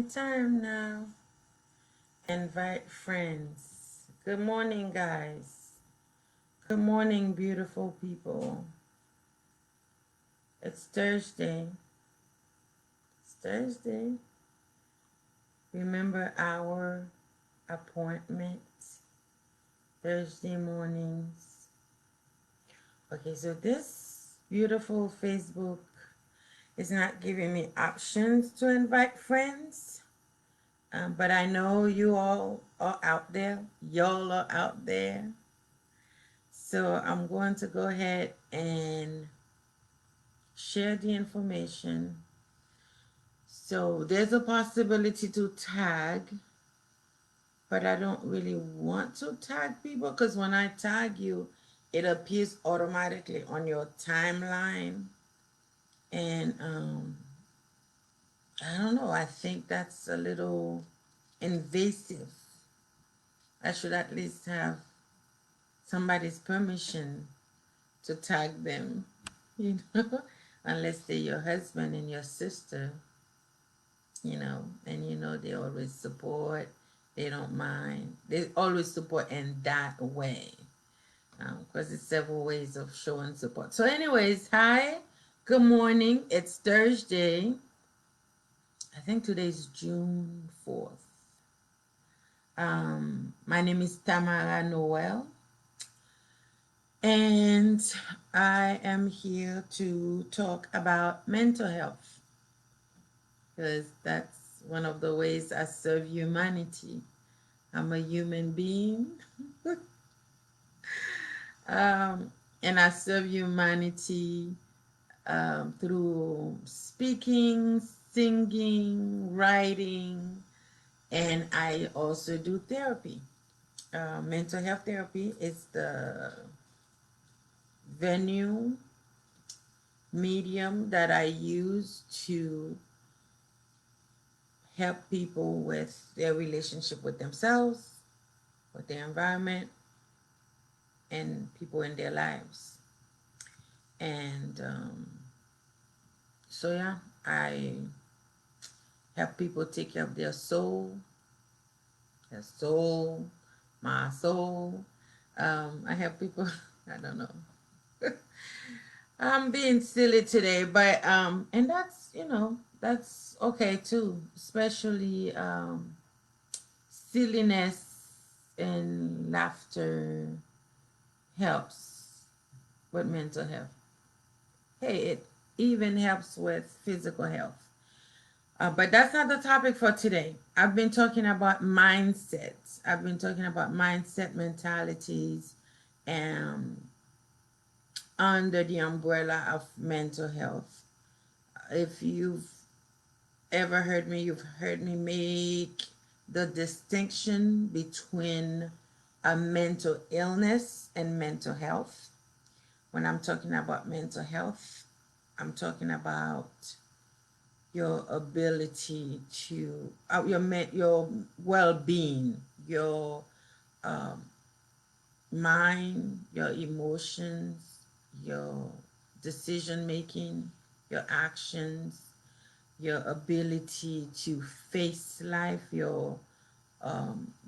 Anytime now. Invite friends. Good morning, guys. Good morning, beautiful people. It's Thursday. It's Thursday. Remember our appointment Thursday mornings. Okay, so this beautiful Facebook is not giving me options to invite friends. But I know you all are out there. Y'all are out there. So I'm going to go ahead and share the information. So there's a possibility to tag, but I don't really want to tag people because when I tag you, it appears automatically on your timeline. And I don't know, I think that's a little invasive. I should at least have somebody's permission to tag them, you know, unless they're your husband and your sister, and they always support, they don't mind, they always support in that way, because it's several ways of showing support. So anyways, hi, good morning, it's Thursday. I think today's June 4th. My name is Tamara Noel, and I am here to talk about mental health because that's one of the ways I serve humanity. I'm a human being, and I serve humanity through speaking, singing, writing, and I also do therapy. Mental health therapy is the venue medium that I use to help people with their relationship with themselves, with their environment, and people in their lives. And so, yeah, I help people take care of their soul, my soul. I help people, I don't know. I'm being silly today, but and that's okay too, especially silliness and laughter helps with mental health. Hey, it even helps with physical health. But that's not the topic for today. I've been talking about mindsets. I've been talking about mindset mentalities and under the umbrella of mental health. If you've ever heard me, you've heard me make the distinction between a mental illness and mental health. When I'm talking about mental health, I'm talking about your ability to your well-being, your um, mind, your emotions, your decision making, your actions, your ability to face life, your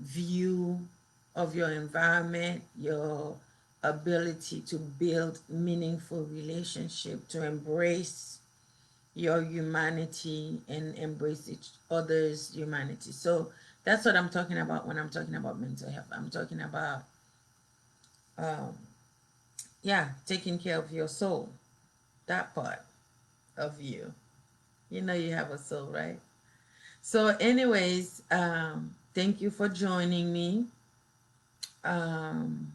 view of your environment, your ability to build meaningful relationship, to embrace your humanity and embrace each other's humanity. So that's what I'm talking about when I'm talking about mental health. I'm talking about um, taking care of your soul, that part of you. You know you have a soul, right? So anyways, thank you for joining me. Um,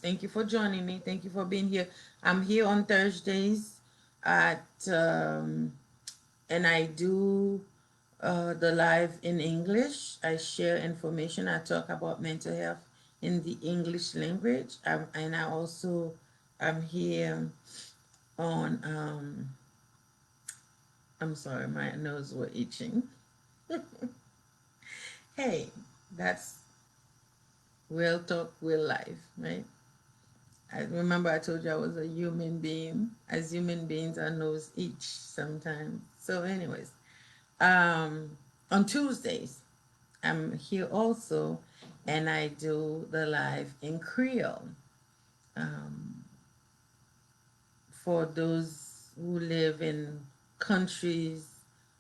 Thank you for joining me. Thank you for being here. I'm here on Thursdays at and I do the live in English. I share information. I talk about mental health in the English language. And I also am here on I'm sorry, my nose were itching. Hey, that's real talk, real life, right? I remember I told you I was a human being. As human beings, our nose itch sometimes. So, anyways, um, on Tuesdays, I'm here also, and I do the live in Creole. Um, for those who live in countries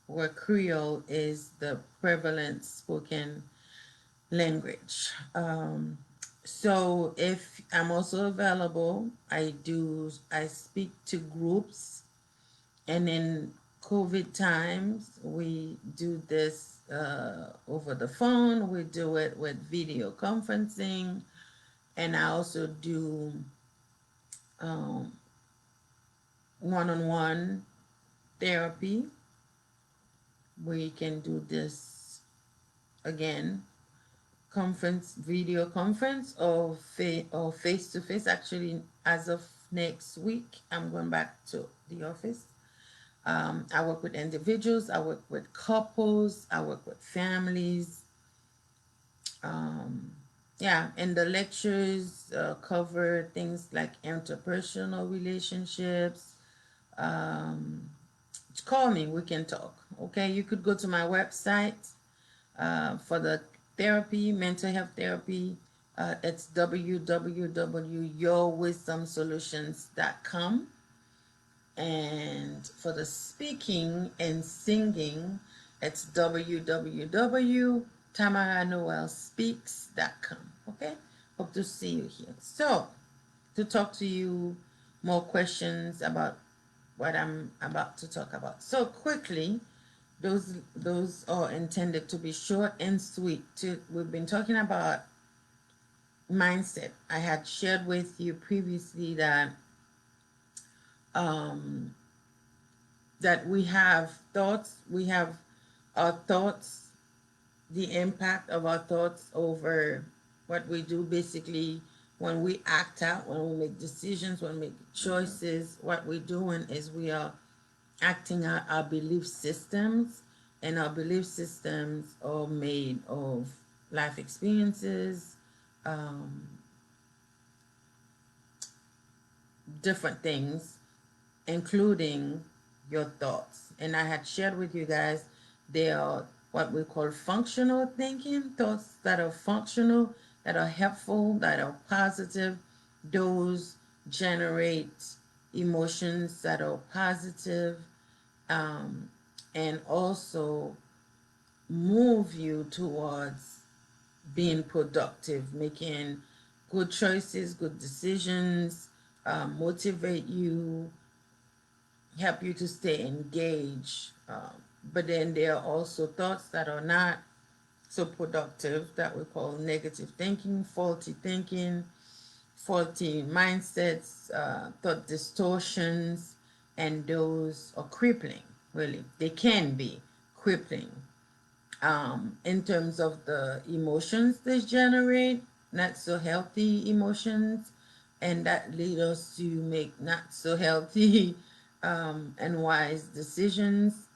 where Creole is the prevalent spoken language. So if I'm also available, I speak to groups, and in COVID times, we do this over the phone, we do it with video conferencing, and I also do um, one-on-one therapy. We can do this again, conference, video conference, or face to face. Actually, as of next week, I'm going back to the office. I work with individuals, I work with couples, I work with families. Um, yeah, and the lectures cover things like interpersonal relationships. Um, Call me, we can talk. Okay, you could go to my website for the therapy, mental health therapy. It's www.yourwisdomsolutions.com. And for the speaking and singing, it's www.tamaranoelspeaks.com. Okay, hope to see you here. So, to talk to you more questions about what I'm about to talk about. So quickly, those are intended to be short and sweet. We've been talking about mindset. I had shared with you previously um, that we have thoughts. We have our thoughts, the impact of our thoughts over what we do. Basically, when we act out, when we make decisions, when we make choices, what we're doing is we are acting out our belief systems, and our belief systems are made of life experiences, um, different things, including your thoughts. And I had shared with you guys, they are what we call functional thinking, thoughts that are functional, that are helpful, that are positive. Those generate emotions that are positive, um, and also move you towards being productive, making good choices, good decisions, motivate you, help you to stay engaged. But then there are also thoughts that are not so productive that we call negative thinking, faulty mindsets, thought distortions, and those are crippling, really. They can be crippling in terms of the emotions they generate, not so healthy emotions, and that lead us to make not so healthy and wise decisions,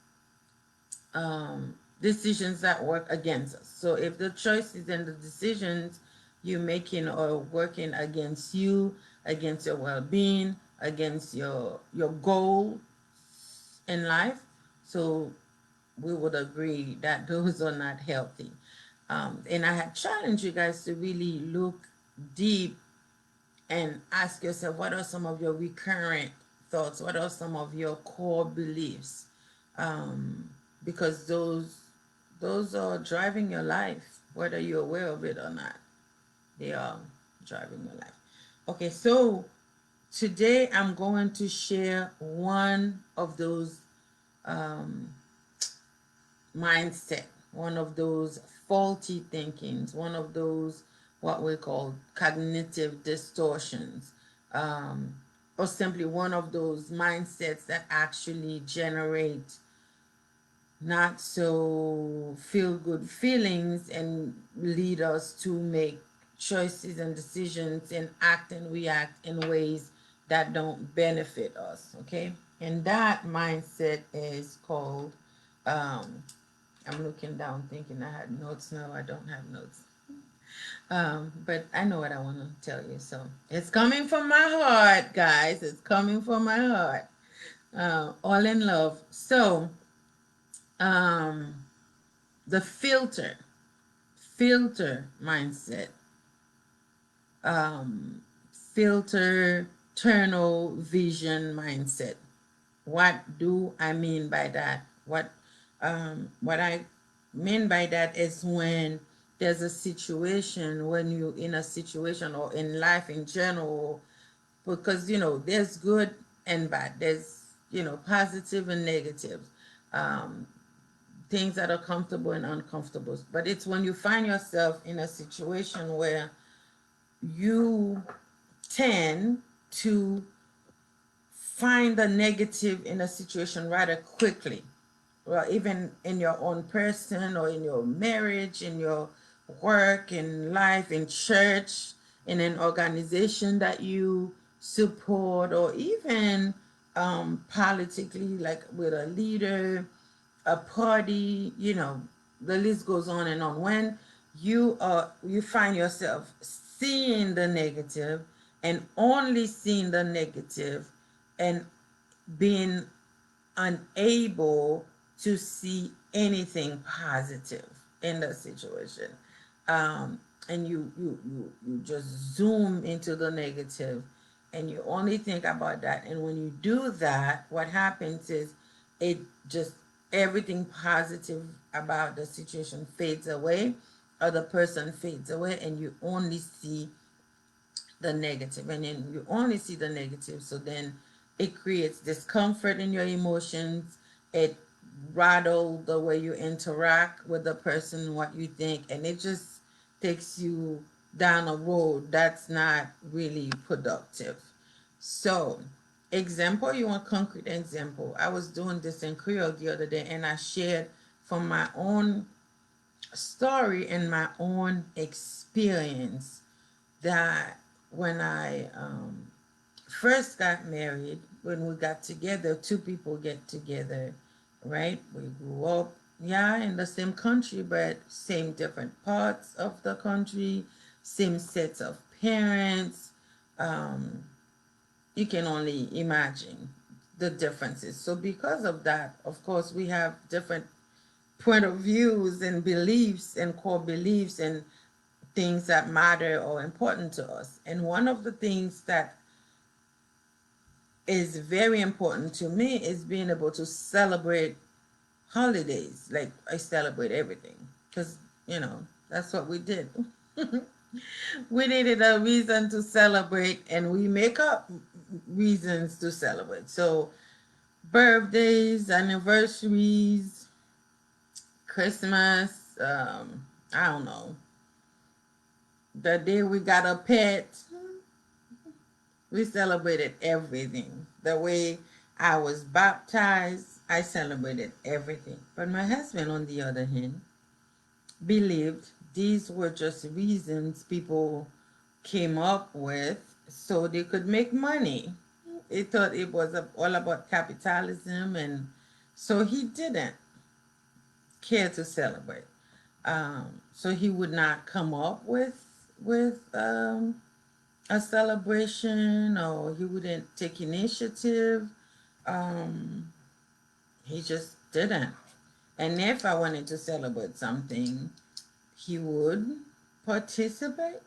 decisions that work against us. So if the choices and the decisions you're making are working against you, against your well-being, against your goal in life, so we would agree that those are not healthy. And I had challenged you guys to really look deep and ask yourself, what are some of your recurrent thoughts? What are some of your core beliefs? Because those are driving your life, whether you're aware of it or not. They are driving your life. Okay, so today I'm going to share one of those mindset, one of those faulty thinkings, one of those what we call cognitive distortions, um, or simply one of those mindsets that actually generate not so feel good feelings and lead us to make choices and decisions and act and react in ways that don't benefit us. Okay, and that mindset is called I'm looking down thinking I had notes. Now I don't have notes. But I know what I want to tell you. So it's coming from my heart, guys. It's coming from my heart. All in love. So, um, the filter mindset, um, filter tunnel vision mindset. What do I mean by that? What I mean by that is when there's a situation, when you in a situation or in life in general, because there's good and bad. There's positive and negative. Um, Things that are comfortable and uncomfortable. But it's when you find yourself in a situation where you tend to find the negative in a situation rather quickly. Well, even in your own person or in your marriage, in your work, in life, in church, in an organization that you support, or even politically, like with a leader, a party, the list goes on and on. When you find yourself seeing the negative and only seeing the negative and being unable to see anything positive in the situation, and you just zoom into the negative and you only think about that, and when you do that, what happens is it just everything positive about the situation fades away, or the person fades away, and you only see the negative, and then you only see the negative. So then it creates discomfort in your emotions. It rattle the way you interact with the person, what you think, and it just takes you down a road that's not really productive. So, example, you want concrete example. I was doing this in Creole the other day, and I shared from my own story and my own experience that when I first got married, when we got together, two people get together, right? We grew up, yeah, in the same country, but same different parts of the country, same sets of parents. Um, you can only imagine the differences. So because of that, of course, we have different point of views and beliefs and core beliefs and things that matter or important to us. And one of the things that is very important to me is being able to celebrate holidays. Like I celebrate everything because, that's what we did. We needed a reason to celebrate, and we make up reasons to celebrate. So, birthdays, anniversaries, Christmas, I don't know, the day we got a pet, we celebrated everything. The way I was baptized, I celebrated everything. But my husband, on the other hand, believed these were just reasons people came up with so they could make money. He thought it was all about capitalism, and so he didn't care to celebrate. So he would not come up with a celebration, or he wouldn't take initiative. Um, he just didn't. And if I wanted to celebrate something, he would participate,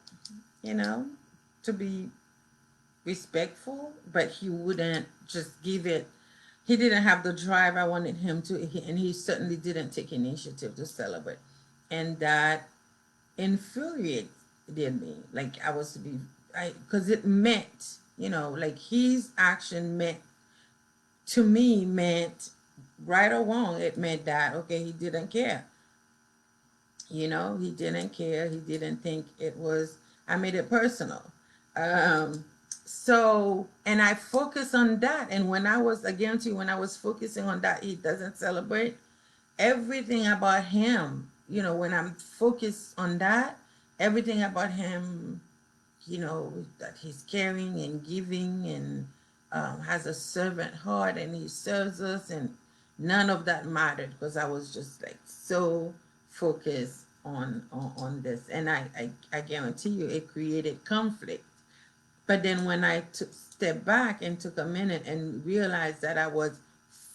you know, to be respectful, but he wouldn't just give it. He didn't have the drive I wanted him to, and he certainly didn't take initiative to celebrate. And that infuriated me. Like I was to be, because it meant, like his action meant to me meant right or wrong. It meant that okay, he didn't care. He didn't care. He didn't think it was. I made it personal. Um, so, and I focus on that. And when I was again to you, when I was focusing on that, he doesn't celebrate everything about him. When I'm focused on that, everything about him, that he's caring and giving and has a servant heart and he serves us, and none of that mattered because I was just like so focused on this, and I guarantee you it created conflict. But then when I took step back and took a minute and realized that I was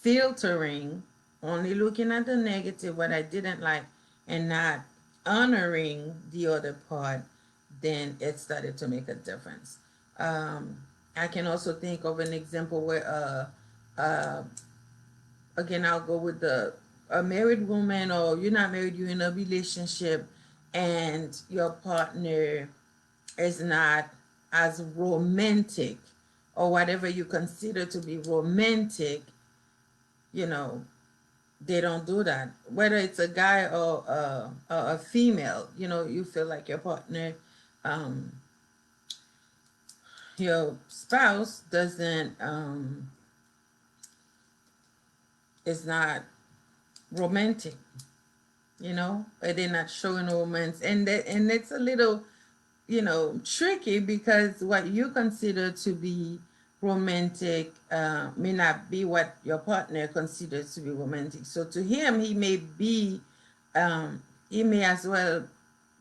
filtering, only looking at the negative, what I didn't like, and not honoring the other part, then it started to make a difference. Um, I can also think of an example where, again, I'll go with the a married woman, or you're not married, you're in a relationship, and your partner is not as romantic, or whatever you consider to be romantic, you know, they don't do that. Whether it's a guy or a female, you know, you feel like your partner, um, your spouse doesn't, is not romantic, you know, or they're not showing romance. And it's a little, you know, tricky, because what you consider to be romantic may not be what your partner considers to be romantic. So to him, he may as well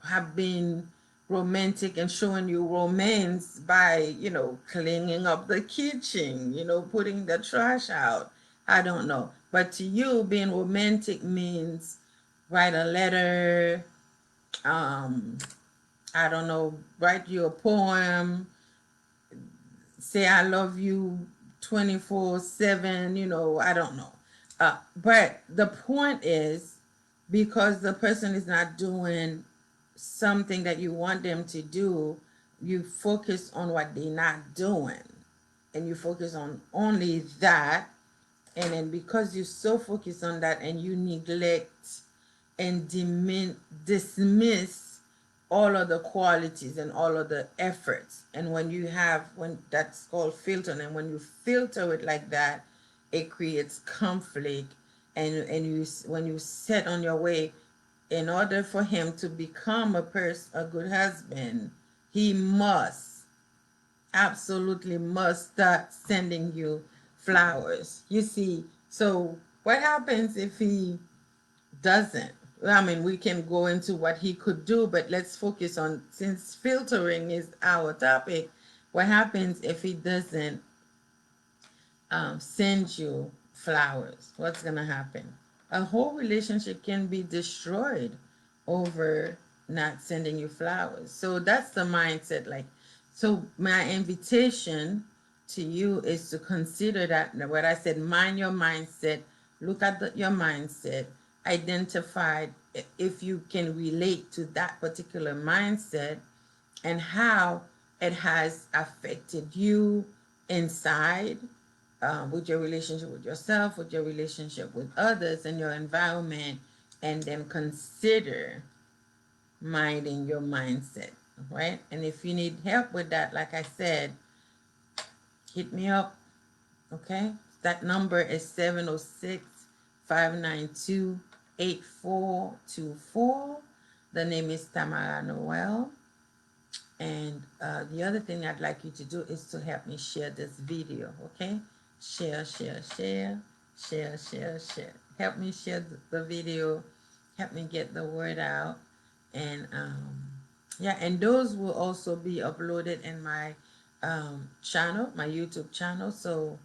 have been romantic and showing you romance by, you know, cleaning up the kitchen, you know, putting the trash out. I don't know. But to you, being romantic means write a letter, um, I don't know, write you a poem, say I love you 24/7, you know, I don't know. But the point is, because the person is not doing something that you want them to do, you focus on what they're not doing, and you focus on only that. And then because you're so focused on that, and you neglect and dismiss all of the qualities and all of the efforts. And when that's called filtering, and when you filter it like that, it creates conflict. And when you set on your way, in order for him to become a good husband, he must, absolutely must, start sending you flowers. You see, so what happens if he doesn't? I mean, we can go into what he could do, but let's focus on, since filtering is our topic, what happens if he doesn't send you flowers? What's going to happen? A whole relationship can be destroyed over not sending you flowers. So that's the mindset. Like, so my invitation to you is to consider that, what I said, mind your mindset, look at your mindset, identify if you can relate to that particular mindset, and how it has affected you inside, with your relationship with yourself, with your relationship with others, and your environment, and then consider minding your mindset, right? And if you need help with that, like I said, hit me up, okay? That number is 706-592-8424. The name is Tamara Noel. And the other thing I'd like you to do is to help me share this video, okay? Share, share, share, share, share, share. Help me share the video. Help me get the word out. And yeah, and those will also be uploaded in my channel, my YouTube channel. So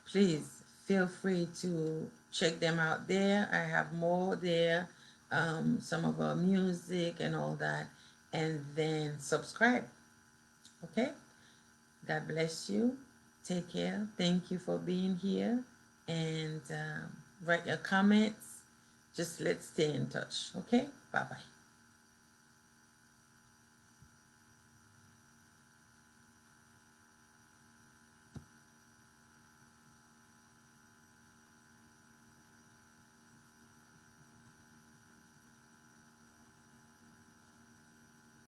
please feel free to check them out there. I have more there, some of our music and all that. And then subscribe. Okay? God bless you. Take care. Thank you for being here. And write your comments. Just let's stay in touch. Okay? Bye bye.